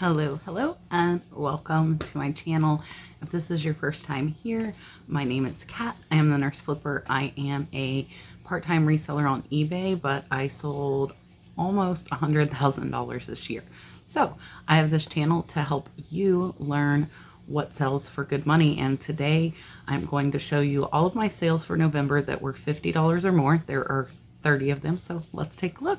Hello, and welcome to my channel. If this is your first time here, my name is Kat. I am the Nurse Flipper. I am a part-time reseller on eBay, but I sold almost $100,000 this year. So I have this channel to help you learn what sells for good money, and today I'm going to show you all of my sales for November that were $50 or more. There are 30 of them, so let's take a look.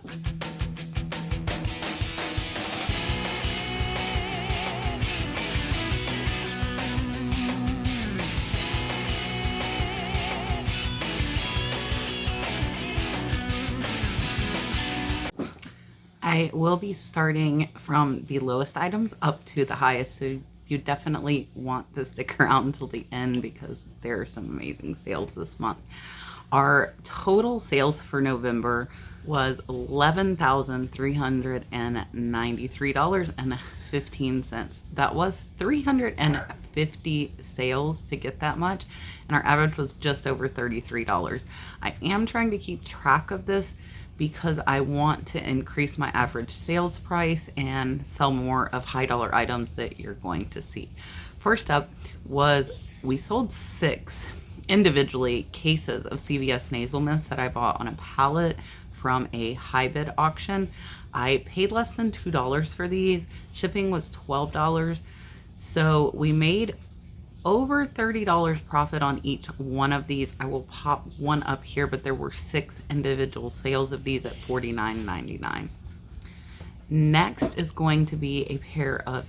I will be starting from the lowest items up to the highest, so you definitely want to stick around until the end because there are some amazing sales this month. Our total sales for November was $11,393.15. That was 350 sales to get that much, and our average was just over $33. I am trying to keep track of this because I want to increase my average sales price and sell more of high dollar items that you're going to see. First up was we sold 6 individually cases of Cvs Nasal Mist that I bought on a pallet from a high bid auction. I paid less than $2 for these. Shipping was $12. So we made over $30 profit on each one of these. I will pop one up here, but there were 6 individual sales of these at $49.99. Next is going to be a pair of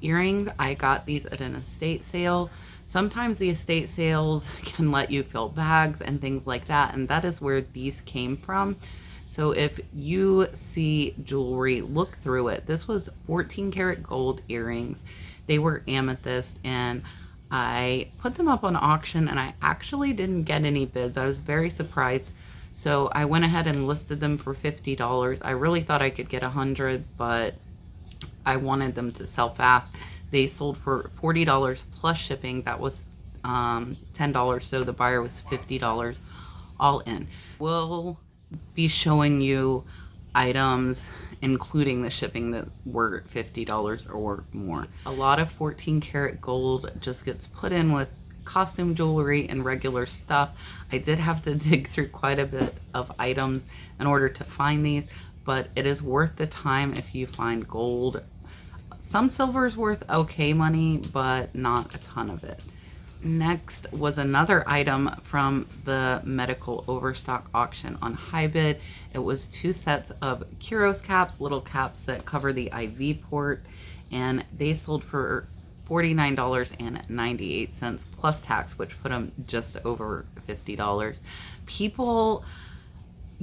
earrings. I got these at an estate sale. Sometimes the estate sales can let you fill bags and things like that, and that is where these came from. So if you see jewelry, look through it. This was 14 karat gold earrings. They were amethyst, and I put them up on auction and I actually didn't get any bids. I was very surprised. So I went ahead and listed them for $50. I really thought I could get 100, but I wanted them to sell fast. They sold for $40 plus shipping. That was $10. So the buyer was $50 all in. We'll be showing you items including the shipping that were $50 or more. A lot of 14 karat gold just gets put in with costume jewelry and regular stuff. I did have to dig through quite a bit of items in order to find these, but it is worth the time if you find gold. Some silver is worth okay money, but not a ton of it. Next was another item from the medical overstock auction on high bid. It was 2 sets of Kiros Caps, little caps that cover the IV port, and they sold for $49.98 plus tax, which put them just over $50. People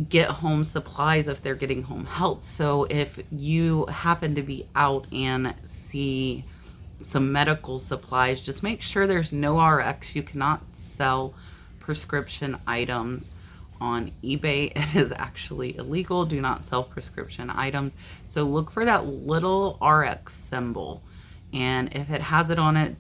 get home supplies if they're getting home health. So if you happen to be out and see some medical supplies, just make sure there's no RX. You cannot sell prescription items on eBay. It is actually illegal. Do not sell prescription items. So look for that little RX symbol, and if it has it on it,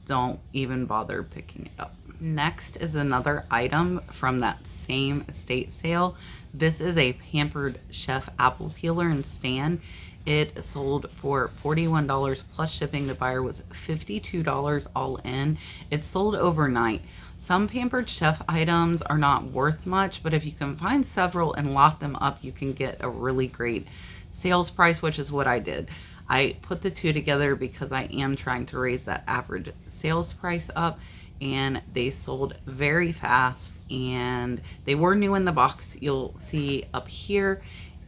don't even bother picking it up. Next is another item from that same estate sale. This is a Pampered chef apple peeler and stand. It sold for $41 plus shipping. The buyer was $52 all in. It sold overnight. Some Pampered chef items are not worth much, but if you can find several and lot them up, you can get a really great sales price, which is what I did. I put the two together because I am trying to raise that average sales price up, and they sold very fast, and they were new in the box. You'll see up here,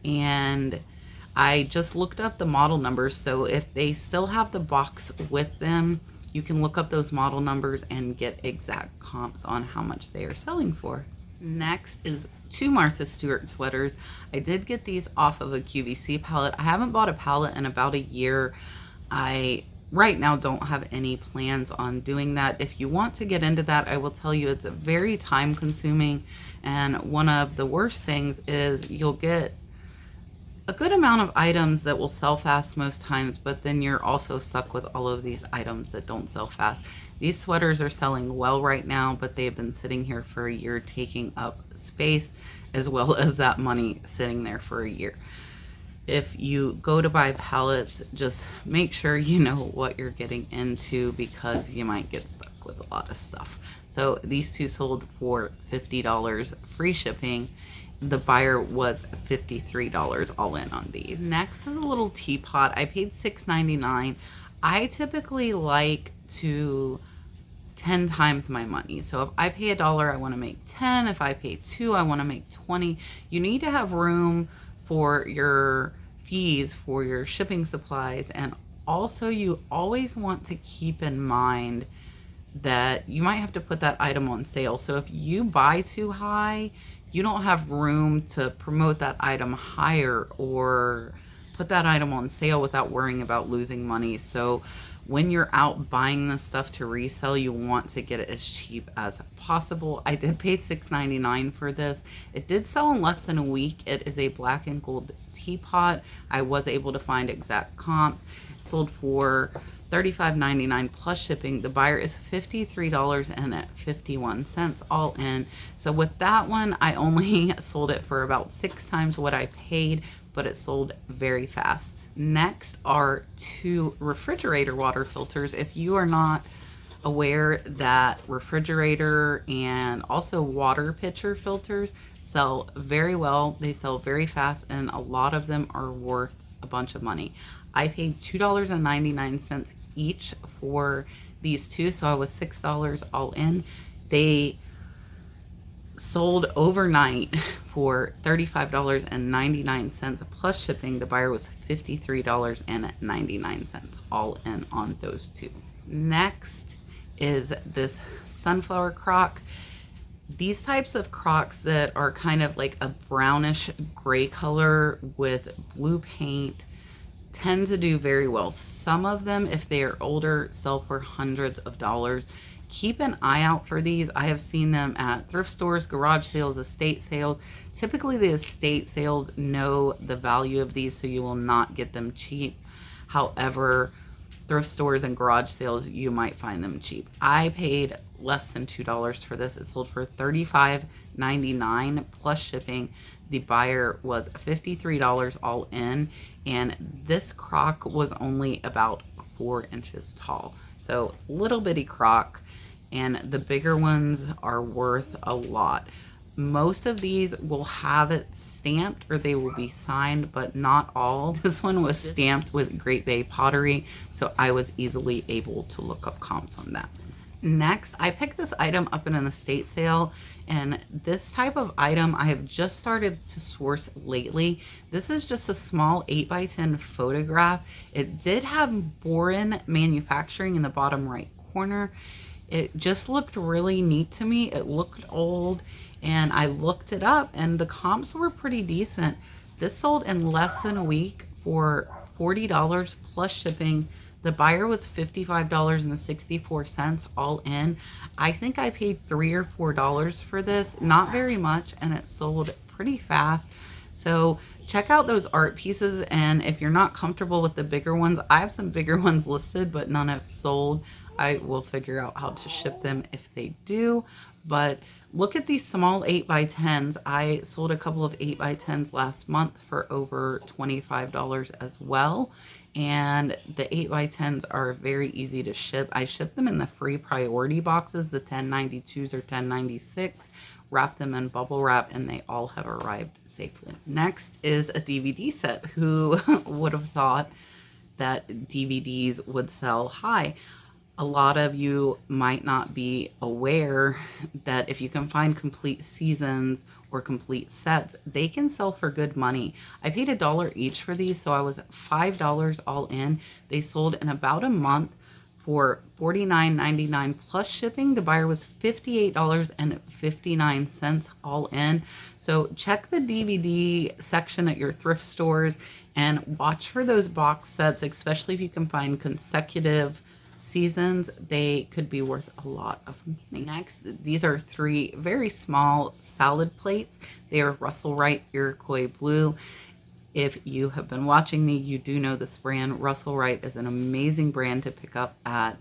and I just looked up the model numbers, so if they still have the box with them, you can look up those model numbers and get exact comps on how much they are selling for. Next is 2 Martha Stewart sweaters. I did get these off of a QVC pallet. I haven't bought a pallet in about a year. I right now don't have any plans on doing that. If you want to get into that, I will tell you it's very time consuming, and one of the worst things is you'll get a good amount of items that will sell fast most times, but then you're also stuck with all of these items that don't sell fast. These sweaters are selling well right now, but they've been sitting here for a year, taking up space as well as that money sitting there for a year. if you go to buy pallets, just make sure you know what you're getting into, because you might get stuck with a lot of stuff. So these two sold for $50, free shipping. The buyer was $53 all in on these. Next is a little teapot. I paid $6.99. I typically like to 10 times my money. So if I pay $1, I want to make 10. If I pay $2, I want to make 20. You need to have room for your fees, for your shipping supplies, and also you always want to keep in mind that you might have to put that item on sale. So if you buy too high, you don't have room to promote that item higher or put that item on sale without worrying about losing money. So when you're out buying this stuff to resell, you want to get it as cheap as possible. I did pay $6.99 for this. It did sell in less than a week. It is a black and gold teapot. I was able to find exact comps. It sold for $35.99 plus shipping. The buyer is $53.51 all in. So with that one, I only sold it for about 6 times what I paid, but it sold very fast. Next are 2 refrigerator water filters. If you are not aware that refrigerator and also water pitcher filters sell very well, they sell very fast, and a lot of them are worth a bunch of money. I paid $2.99 each for these 2, so I was $6 all in. They sold overnight for $35.99 plus shipping. The buyer was $53.99 all in on those 2. Next is this sunflower croc. These types of Crocs that are kind of like a brownish gray color with blue paint tend to do very well. Some of them, if they are older, sell for hundreds of dollars. Keep an eye out for these. I have seen them at thrift stores, garage sales, estate sales. Typically the estate sales know the value of these, so you will not get them cheap. However, thrift stores and garage sales, you might find them cheap. I paid less than $2 for this. It sold for $35.99 plus shipping. The buyer was $53 all in, and this Croc was only about 4 inches tall. So little bitty Croc, and the bigger ones are worth a lot. Most of these will have it stamped or they will be signed, but not all. This one was stamped with Great Bay pottery, so I was easily able to look up comps on that. Next, I picked this item up in an estate sale, and this type of item I have just started to source lately. This is just a small 8x10 photograph. It did have Boren manufacturing in the bottom right corner. It just looked really neat to me. It looked old, and I looked it up, and the comps were pretty decent. This sold in less than a week for $40 plus shipping. The buyer was $55.64 all in. I think I paid $3 or $4 for this, not very much, and it sold pretty fast. So check out those art pieces, and if you're not comfortable with the bigger ones, I have some bigger ones listed, but none have sold. I will figure out how to ship them if they do. But look at these small 8x10s. I sold a couple of 8x10s last month for over $25 as well. And the 8x10s are very easy to ship. I ship them in the free priority boxes, the 1092s or 1096, wrap them in bubble wrap, and they all have arrived safely. Next is a DVD set. Who would have thought that DVDs would sell high? A lot of you might not be aware that if you can find complete seasons or complete sets, they can sell for good money. I paid $1 each for these, so I was $5 all in. They sold in about a month for $49.99 plus shipping. The buyer was $58.59 all in. So check the DVD section at your thrift stores and watch for those box sets, especially if you can find consecutive seasons. They could be worth a lot of money. Next, these are 3 very small salad plates. They are Russell Wright Iroquois Blue. If you have been watching me, you do know this brand. Russell Wright is an amazing brand to pick up at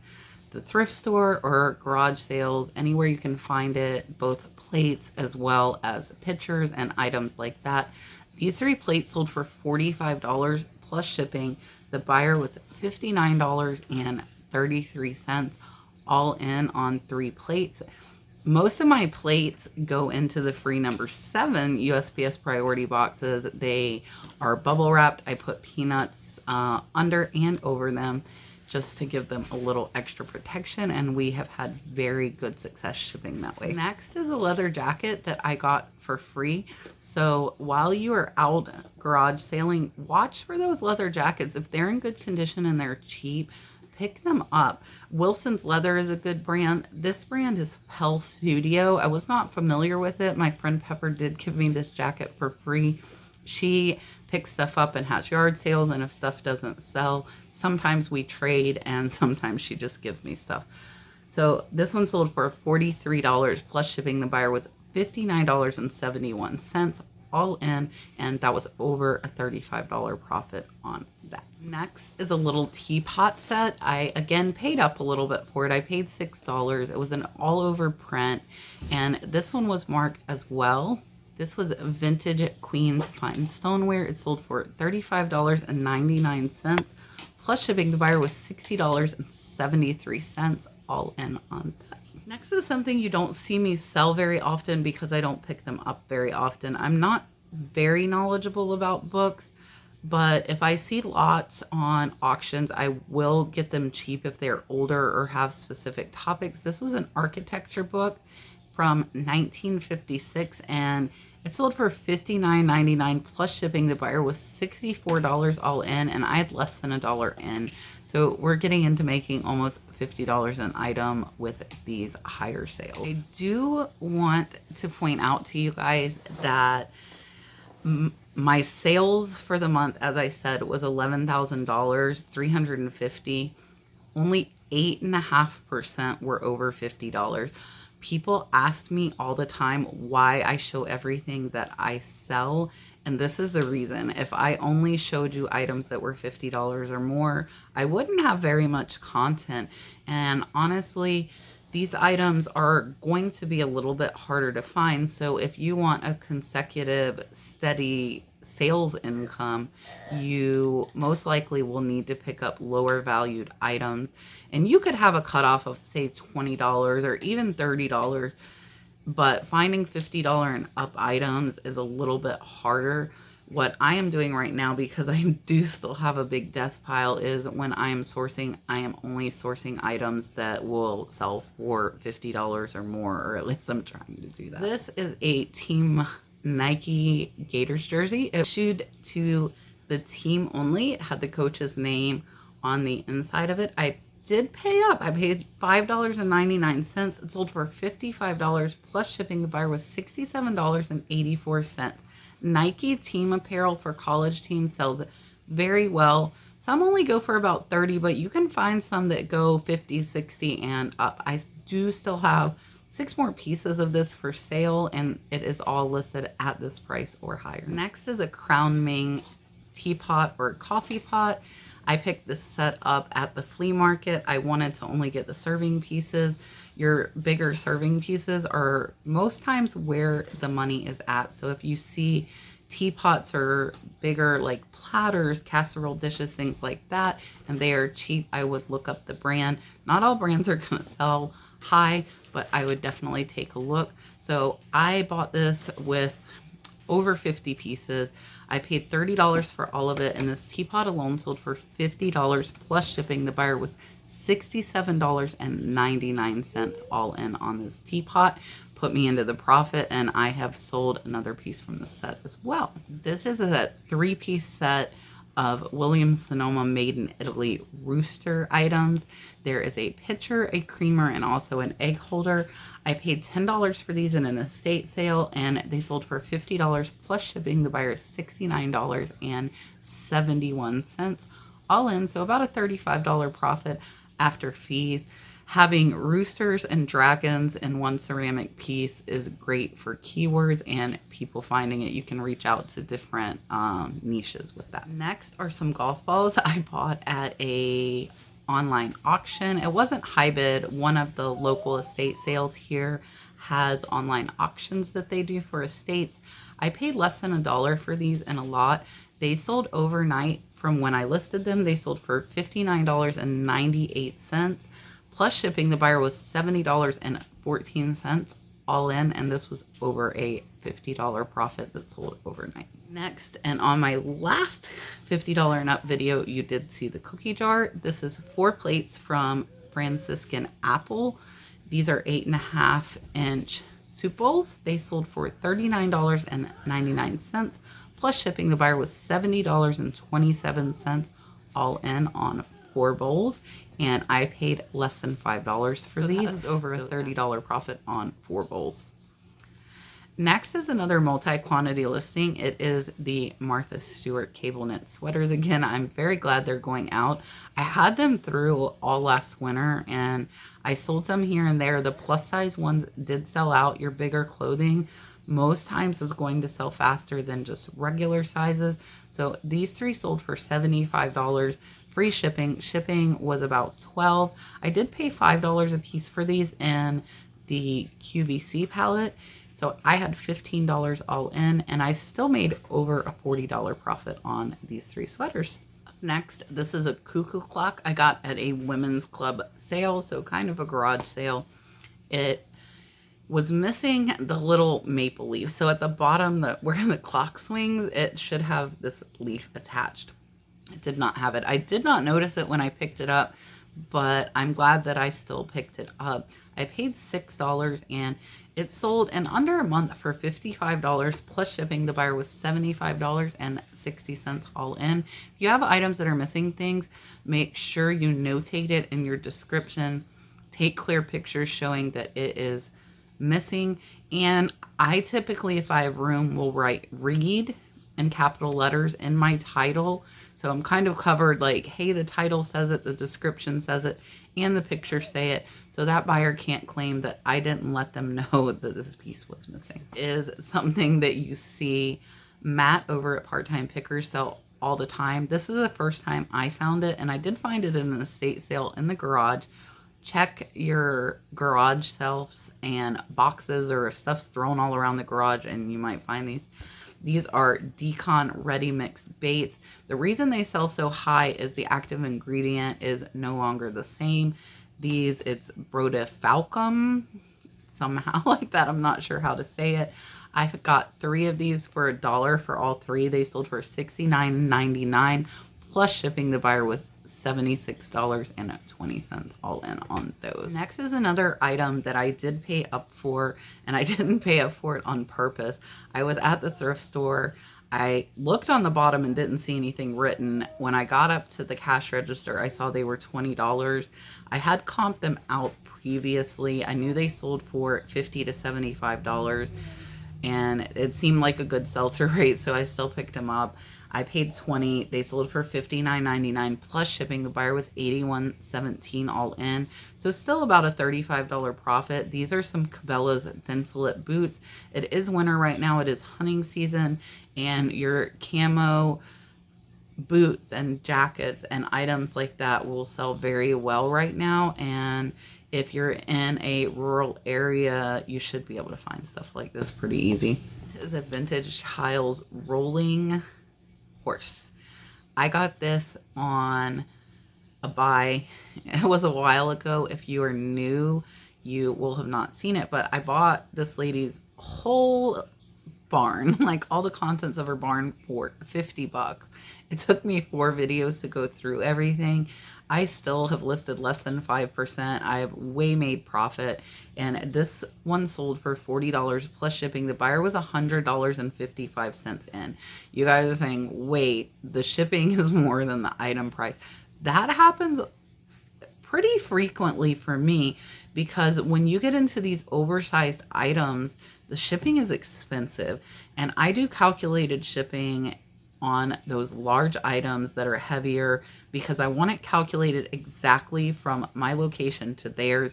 the thrift store or garage sales, anywhere you can find it, both plates as well as pitchers and items like that. These 3 plates sold for $45 plus shipping. The buyer was $59.33, all in on 3 plates. Most of my plates go into the free number 7 USPS priority boxes. They are bubble wrapped. I put peanuts under and over them just to give them a little extra protection, and we have had very good success shipping that way. Next is a leather jacket that I got for free. So while you are out garage sailing, watch for those leather jackets. If they're in good condition and they're cheap, pick them up. Wilson's Leather is a good brand. This brand is Pel Studio. I was not familiar with it. My friend Pepper did give me this jacket for free. She picks stuff up and has yard sales, and if stuff doesn't sell, sometimes we trade and sometimes she just gives me stuff. So this one sold for $43 plus shipping. The buyer was $59.71 all in, and that was over a $35 profit on that. Next is a little teapot set. I again paid up a little bit for it. I paid $6. It was an all over print, and this one was marked as well. This was vintage Queen's fine stoneware. It sold for $35.99 plus shipping. The buyer was $60.73 all in on that. Next is something you don't see me sell very often because I don't pick them up very often. I'm not very knowledgeable about books, but if I see lots on auctions, I will get them cheap if they're older or have specific topics. This was an architecture book from 1956, and it sold for $59.99 plus shipping. The buyer was $64 all in, and I had less than $1 in. So we're getting into making almost $50 an item with these higher sales. I do want to point out to you guys that my sales for the month, as I said, was $11,000, $350. Only 8.5% were over $50. People ask me all the time why I show everything that I sell, and this is the reason. If I only showed you items that were $50 or more, I wouldn't have very much content. And honestly, these items are going to be a little bit harder to find. So if you want a consecutive, steady sales income, you most likely will need to pick up lower valued items. And you could have a cutoff of, say, $20 or even $30. But finding $50 and up items is a little bit harder. What I am doing right now, because I do still have a big death pile, is when I am sourcing, I am only sourcing items that will sell for $50 or more, or at least I'm trying to do that. This is a Team Nike Gators jersey. It issued to the team only. It had the coach's name on the inside of it. I did pay up. I paid $5.99. It sold for $55 plus shipping. The buyer was $67.84. Nike team apparel for college teams sells very well. Some only go for about $30, but you can find some that go $50, $60 and up. I do still have 6 more pieces of this for sale, and it is all listed at this price or higher. Next is a Crown Ming teapot or coffee pot. I picked this set up at the flea market. I wanted to only get the serving pieces. Your bigger serving pieces are most times where the money is at. So if you see teapots or bigger like platters, casserole dishes, things like that, and they are cheap, I would look up the brand. Not all brands are going to sell high, but I would definitely take a look. So I bought this with over 50 pieces. I paid $30 for all of it, and this teapot alone sold for $50 plus shipping. The buyer was $67.99 all in on this teapot. Put me into the profit, and I have sold another piece from the set as well. This is a 3-piece set of Williams Sonoma made in Italy rooster items. There is a pitcher, a creamer, and also an egg holder. I paid $10 for these in an estate sale, and they sold for $50 plus shipping. The buyer is $69.71 all in, so about a $35 profit after fees. Having roosters and dragons in one ceramic piece is great for keywords and people finding it. You can reach out to different niches with that. Next are some golf balls I bought at a online auction. It wasn't high bid. One of the local estate sales here has online auctions that they do for estates. I paid less than $1 for these in a lot. They sold overnight from when I listed them. They sold for $59.98 plus shipping. The buyer was $70.14 all in, and this was over a $50 profit that sold overnight. Next, and on my last $50 and up video, you did see the cookie jar. This is 4 plates from Franciscan Apple. These are 8.5-inch soup bowls. They sold for $39.99 plus shipping. The buyer was $70.27 all in on 4 bowls, and I paid less than $5 for these. That is over a $30 profit on 4 bowls. Next is another multi-quantity listing. It is the Martha Stewart cable knit sweaters. Again, I'm very glad they're going out. I had them through all last winter, and I sold some here and there. The plus size ones did sell out. Your bigger clothing most times is going to sell faster than just regular sizes. So these 3 sold for $75. Free shipping. Shipping was about $12. I did pay $5 a piece for these in the QVC palette. So I had $15 all in, and I still made over a $40 profit on these 3 sweaters. Next, this is a Cuckoo Clock I got at a women's club sale, so kind of a garage sale. It was missing the little maple leaf. So at the bottom, where the clock swings, it should have this leaf attached. It did not have it. I did not notice it when I picked it up, but I'm glad that I still picked it up. I paid $6, and it sold in under a month for $55 plus shipping. The buyer was $75.60 all in. If you have items that are missing things, make sure you notate it in your description. Take clear pictures showing that it is missing. And I typically, if I have room, will write read in capital letters in my title. So I'm kind of covered, like, hey, the title says it, the description says it, and the pictures say it. So that buyer can't claim that I didn't let them know that this piece was missing. It is something that you see Matt over at Part-Time Pickers sell all the time. This is the first time I found it, and I did find it in an estate sale in the garage. Check your garage shelves and boxes, or if stuff's thrown all around the garage, and you might find these. These are Decon ready mixed baits. The reason they sell so high is the active ingredient is no longer the same. These, it's Brodifalcum, somehow like that. I'm not sure how to say it. I've got 3 of these for $1 for all 3. They sold for $69.99 plus shipping. The buyer was $76.20 all in on those. Next is another item that I did pay up for, and I didn't pay up for it on purpose. I was at the thrift store. I looked on the bottom and didn't see anything written. When I got up to the cash register, I saw they were $20. I had comped them out previously. I knew they sold for $50 to $75, and it seemed like a good sell-through rate, so I still picked them up. I paid $20. They sold for $59.99 plus shipping. The buyer was $81.17 all in. So still about a $35 profit. These are some Cabela's thin slit boots. It is winter right now. It is hunting season, and your camo boots and jackets and items like that will sell very well right now. And if you're in a rural area, you should be able to find stuff like this pretty easy. This is a vintage Child's rolling horse. I got this on a buy. It was a while ago. If you are new, you will have not seen it, but I bought this lady's whole barn, like all the contents of her barn, for $50. It took me 4 videos to go through everything. I still have listed less than 5%. I have way made profit, and this one sold for $40 plus shipping. The buyer was $100.55 in. You guys are saying, wait, the shipping is more than the item price. That happens pretty frequently for me, because when you get into these oversized items, the shipping is expensive, and I do calculated shipping on those large items that are heavier because I want it calculated exactly from my location to theirs.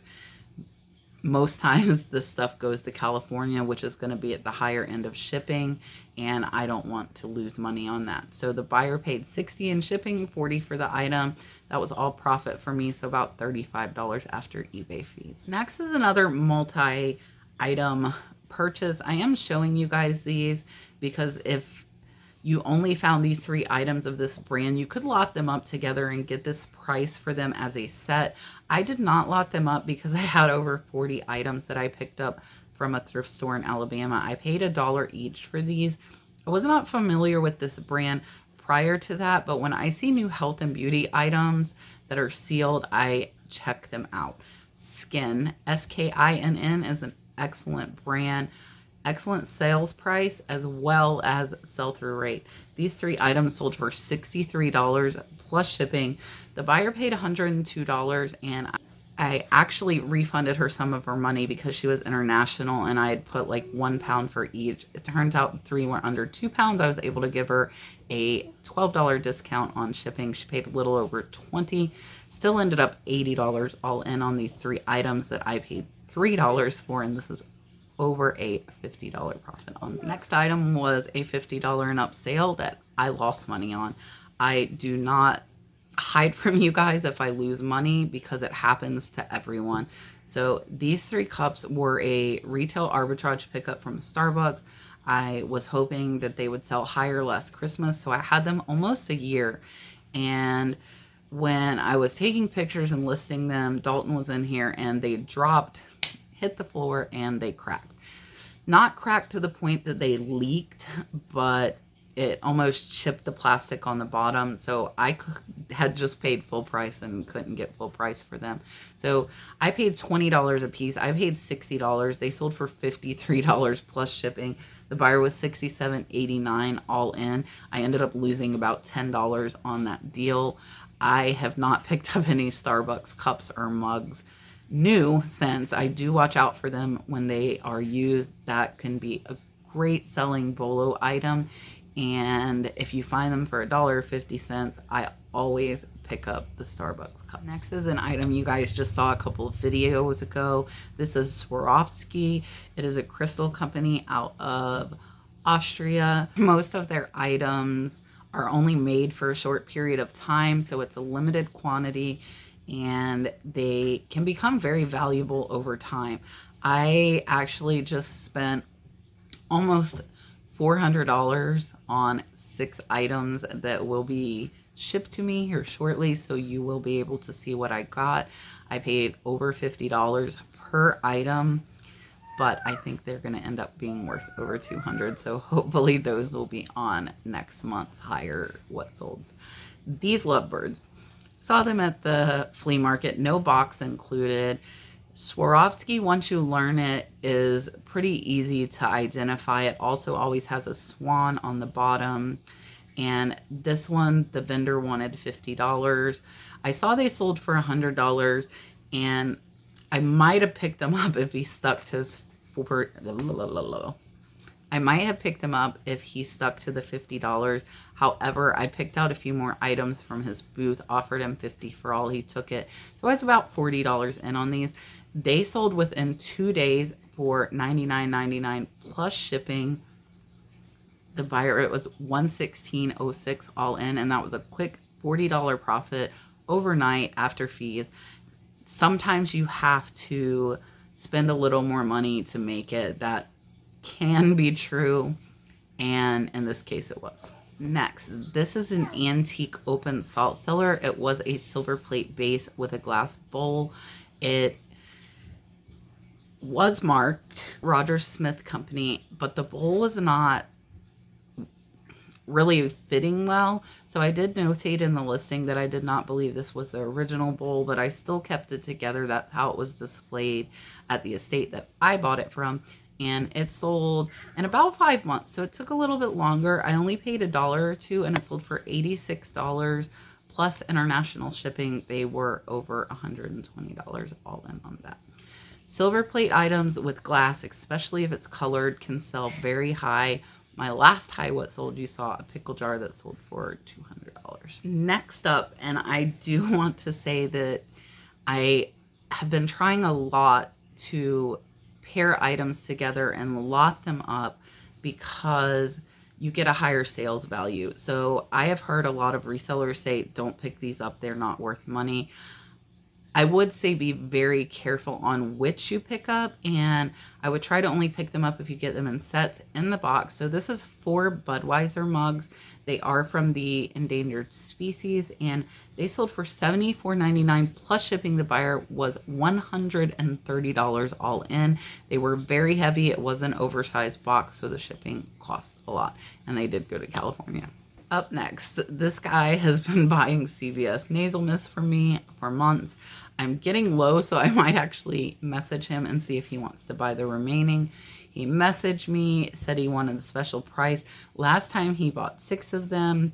Most times this stuff goes to California, which is going to be at the higher end of shipping, and I don't want to lose money on that. So the buyer paid $60 in shipping, $40 for the item. That was all profit for me, so about $35 after eBay fees. Next is another multi item purchase. I am showing you guys these because if you only found these 3 items of this brand, you could lot them up together and get this price for them as a set. I did not lot them up because I had over 40 items that I picked up from a thrift store in Alabama. I paid $1 each for these. I was not familiar with this brand prior to that, but when I see new health and beauty items that are sealed, I check them out. Skin, Skinn, is an excellent brand. Excellent sales price as well as sell-through rate. These 3 items sold for $63 plus shipping. The buyer paid $102, and I actually refunded her some of her money because she was international and I had put like £1 for each. It turns out 3 were under £2. I was able to give her a $12 discount on shipping. She paid a little over $20. Still ended up $80 all in on these 3 items that I paid $3 for, and this is over a $50 profit on. Next item was a $50 and up sale that I lost money on. I do not hide from you guys if I lose money because it happens to everyone. So these 3 cups were a retail arbitrage pickup from Starbucks. I was hoping that they would sell higher last Christmas, so I had them almost a year. And when I was taking pictures and listing them, Dalton was in here and they dropped, hit the floor, and they cracked. Not cracked to the point that they leaked, but it almost chipped the plastic on the bottom. So I had just paid full price and couldn't get full price for them. So I paid $20 a piece. I paid $60. They sold for $53 plus shipping. The buyer was $67.89 all in. I ended up losing about $10 on that deal. I have not picked up any Starbucks cups or mugs new since. I do watch out for them when they are used. That can be a great selling bolo item, and if you find them for $1.50, I always pick up the Starbucks cup. Next is an item you guys just saw a couple of videos ago. This is Swarovski. It is a crystal company out of Austria. Most of their items are only made for a short period of time, so it's a limited quantity and they can become very valuable over time. I actually just spent almost $400 on 6 items that will be shipped to me here shortly, so you will be able to see what I got. I paid over $50 per item, but I think they're going to end up being worth over $200, so hopefully those will be on next month's higher what sold. These Lovebirds, saw them at the flea market, no box included. Swarovski, once you learn it, is pretty easy to identify. It also always has a swan on the bottom. And this one, the vendor wanted $50. I saw they sold for $100, and I might have picked them up if he stuck to his I might have picked them up if he stuck to the $50. However, I picked out a few more items from his booth, offered him $50 for all. He took it. So I was about $40 in on these. They sold within 2 days for $99.99 plus shipping. The buyer, it was $116.06 all in, and that was a quick $40 profit overnight after fees. Sometimes you have to spend a little more money to make it. That can be true, and in this case it was. Next, this is an antique open salt cellar. It was a silver plate base with a glass bowl. It was marked Roger Smith Company, but the bowl was not really fitting well. So I did notate in the listing that I did not believe this was the original bowl, but I still kept it together. That's how it was displayed at the estate that I bought it from. And it sold in about 5 months. So it took a little bit longer. I only paid $1 or $2, and it sold for $86 plus international shipping. They were over $120 all in on that. Silver plate items with glass, especially if it's colored, can sell very high. My last high what sold, you saw a pickle jar that sold for $200. Next up, and I do want to say that I have been trying a lot to pair items together and lot them up because you get a higher sales value. So I have heard a lot of resellers say, don't pick these up, they're not worth money. I would say be very careful on which you pick up, and I would try to only pick them up if you get them in sets in the box. So this is 4 Budweiser mugs. They are from the endangered species, and they sold for $74.99 plus shipping. The buyer was $130 all in. They were very heavy. It was an oversized box, so the shipping cost a lot, and they did go to California. Up next, this guy has been buying Cvs Nasal Mist from me for months. I'm getting low, so I might actually message him and see if he wants to buy the remaining. He messaged me, said he wanted a special price. Last time he bought 6 of them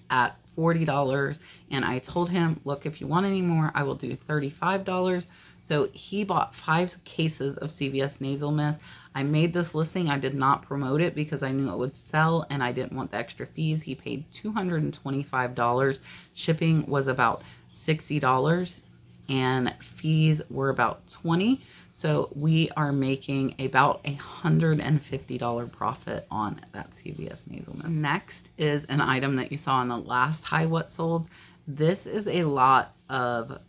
at $40, and I told him, look, if you want any more, I will do $35. So he bought 5 cases of Cvs Nasal Mist. I made this listing. I did not promote it because I knew it would sell and I didn't want the extra fees. He paid $225. Shipping was about $60 and fees were about $20. So we are making about $150 profit on that Cvs Nasal Mist. Next is an item that you saw in the last High What Sold. This is a lot of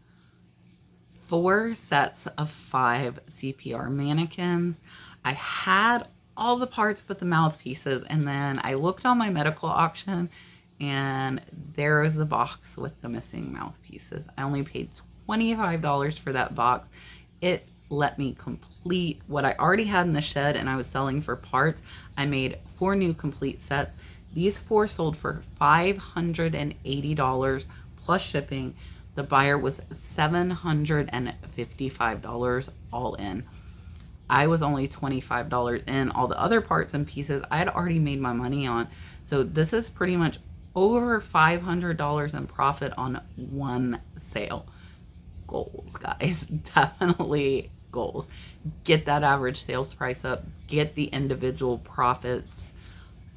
4 sets of 5 Cpr Mannequins. I had all the parts but the mouthpieces, and then I looked on my medical auction and there is the box with the missing mouthpieces. I only paid $25 for that box. It let me complete what I already had in the shed and I was selling for parts. I made 4 new complete sets. These 4 sold for $580 plus shipping. The buyer was $755 all in. I was only $25 in. All the other parts and pieces I had already made my money on. So this is pretty much over $500 in profit on one sale. Goals, guys. Definitely goals. Get that average sales price up. Get the individual profits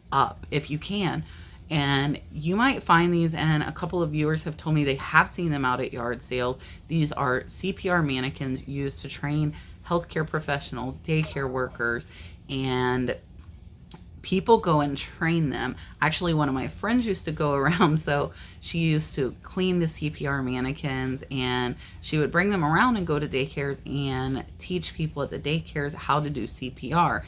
up if you can. And you might find these, and a couple of viewers have told me they have seen them out at yard sales. These are Cpr mannequins used to train healthcare professionals, daycare workers, and people go and train them. Actually, one of my friends used to go around, so she used to clean the Cpr mannequins, and she would bring them around and go to daycares and teach people at the daycares how to do CPR.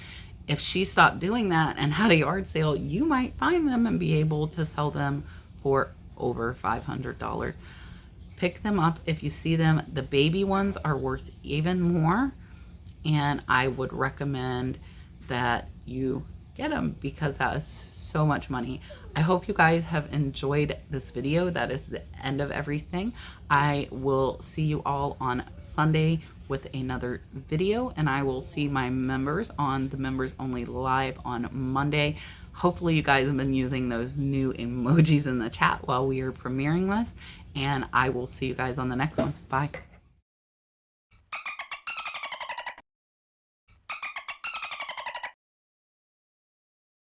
If she stopped doing that and had a yard sale, you might find them and be able to sell them for over $500. Pick them up if you see them. The baby ones are worth even more, and I would recommend that you get them because that is so much money. I hope you guys have enjoyed this video. That is the end of everything. I will see you all on Sunday with another video, and I will see my members on the members only live on Monday. Hopefully you guys have been using those new emojis in the chat while we are premiering this, and I will see you guys on the next one. Bye.